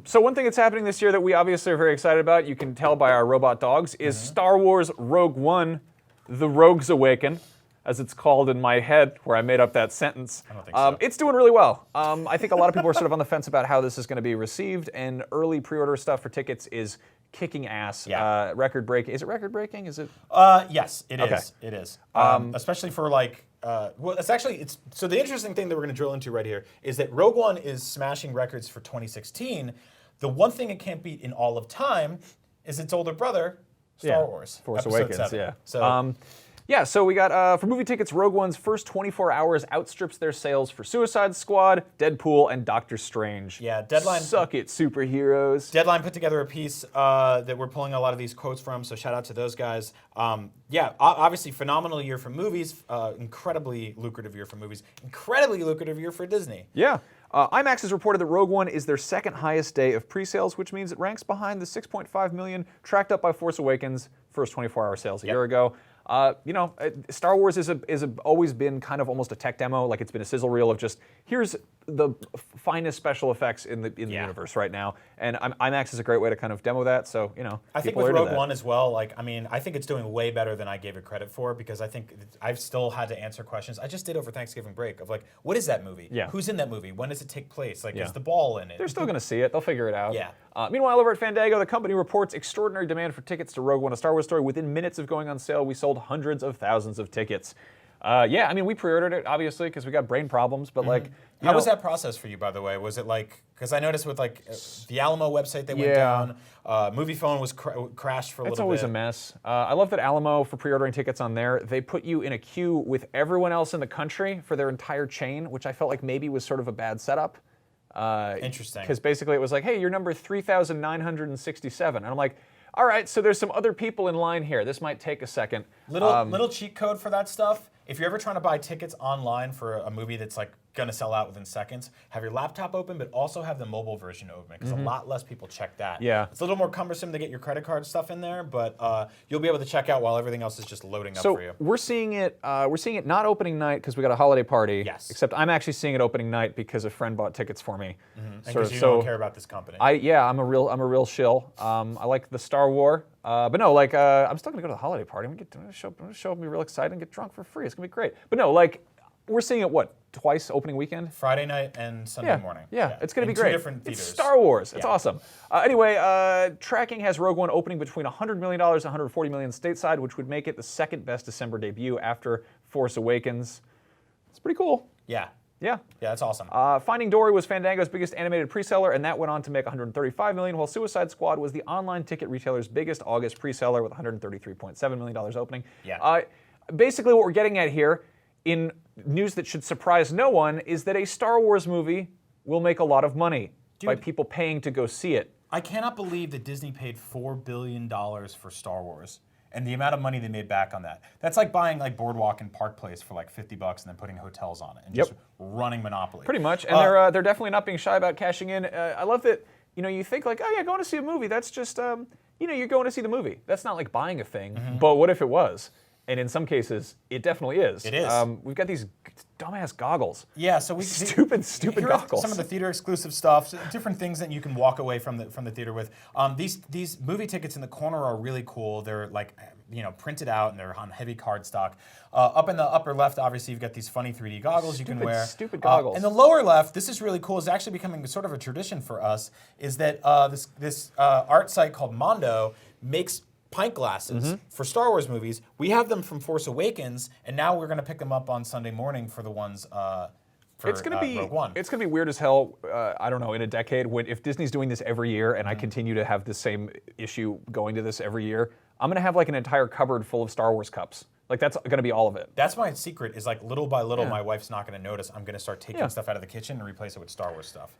So one thing that's happening this year that we obviously are very excited about, you can tell by our robot dogs, is Star Wars Rogue One, The Rogues Awaken, as it's called in my head, where I made up that sentence. I don't think so. It's doing really well. I think a lot of people are sort of on the fence about how this is going to be received, and early pre-order stuff for tickets is kicking ass. Yeah. Record-breaking. Is it record-breaking? Is it? Yes, it is. It is. Especially for like, well, so the interesting thing that we're going to drill into right here is that Rogue One is smashing records for 2016. The one thing it can't beat in all of time is its older brother, Star Wars. Force Episode Awakens, 7. yeah. So, So we got, for movie tickets, Rogue One's first 24 hours outstrips their sales for Suicide Squad, Deadpool, and Doctor Strange. yeah, Deadline. Suck it, superheroes. Deadline put together a piece that we're pulling a lot of these quotes from, so shout out to those guys. Obviously phenomenal year for movies, incredibly lucrative year for movies, incredibly lucrative year for Disney. Yeah. IMAX has reported that Rogue One is their second highest day of pre-sales, which means it ranks behind the 6.5 million tracked up by Force Awakens' first 24-hour sales a year ago. Star Wars has always been kind of almost a tech demo, like it's been a sizzle reel of just, here's the finest special effects in the universe right now, and IMAX is a great way to kind of demo that, so, I think with Rogue One as well, I think it's doing way better than I gave it credit for, because I think I've still had to answer questions. I just did over Thanksgiving break of like, what is that movie? Yeah. Who's in that movie? When does it take place? Like, is the ball in it? They're still going to see it. They'll figure it out. Yeah. Meanwhile, over at Fandango, the company reports extraordinary demand for tickets to Rogue One, a Star Wars story. Within minutes of going on sale, we sold hundreds of thousands of tickets. We pre-ordered it, obviously, because we got brain problems, but How was that process for you, by the way? Was it like, because I noticed with like the Alamo website that went down, Movie Phone was crashed for a little bit. It's always a mess. I love that Alamo, for pre-ordering tickets on there, they put you in a queue with everyone else in the country for their entire chain, which I felt like maybe was sort of a bad setup. Interesting. Because basically it was like, hey, you're number 3,967. And I'm like, all right, so there's some other people in line here. This might take a second. Little cheat code for that stuff. If you're ever trying to buy tickets online for a movie that's like gonna sell out within seconds, have your laptop open, but also have the mobile version open, because a lot less people check that. Yeah. It's a little more cumbersome to get your credit card stuff in there, but you'll be able to check out while everything else is just loading up for you. So we're seeing it not opening night because we got a holiday party. Yes. Except I'm actually seeing it opening night because a friend bought tickets for me. Because you don't care about this company. I'm a real shill. I like the Star Wars. But no, I'm still gonna go to the holiday party. I'm gonna show up and be real excited and get drunk for free. It's gonna be great. But no, we're seeing it twice opening weekend? Friday night and Sunday morning. Yeah, it's gonna be great. Two different theaters. It's Star Wars. It's awesome. Tracking has Rogue One opening between $100 million and $140 million stateside, which would make it the second best December debut after Force Awakens. It's pretty cool. Yeah. Yeah. Yeah, that's awesome. Finding Dory was Fandango's biggest animated pre-seller, and that went on to make $135 million, while Suicide Squad was the online ticket retailer's biggest August pre-seller with $133.7 million opening. Yeah. Basically what we're getting at here, in news that should surprise no one, is that a Star Wars movie will make a lot of money by people paying to go see it. I cannot believe that Disney paid $4 billion for Star Wars. And the amount of money they made back on that. That's like buying like Boardwalk and Park Place for like $50 and then putting hotels on it and just running Monopoly. Pretty much, and they're definitely not being shy about cashing in. I love that, you think like, oh yeah, going to see a movie, that's just, you're going to see the movie. That's not like buying a thing, but what if it was? And in some cases, it definitely is. It is. We've got these dumbass goggles. Yeah, so stupid goggles. Some of the theater exclusive stuff, different things that you can walk away from the theater with. These movie tickets in the corner are really cool. They're like, printed out and they're on heavy cardstock. Up in the upper left, obviously, you've got these funny 3D goggles you can wear. Stupid goggles. In the lower left, this is really cool. It's actually becoming sort of a tradition for us. Is that this art site called Mondo makes pint glasses for Star Wars movies. We have them from Force Awakens, and now we're going to pick them up on Sunday morning for the ones for Rogue One. It's going to be weird as hell, I don't know, in a decade, if Disney's doing this every year and I continue to have the same issue going to this every year, I'm going to have like an entire cupboard full of Star Wars cups. Like, that's going to be all of it. That's my secret, is like little by little, my wife's not going to notice. I'm going to start taking stuff out of the kitchen and replace it with Star Wars stuff.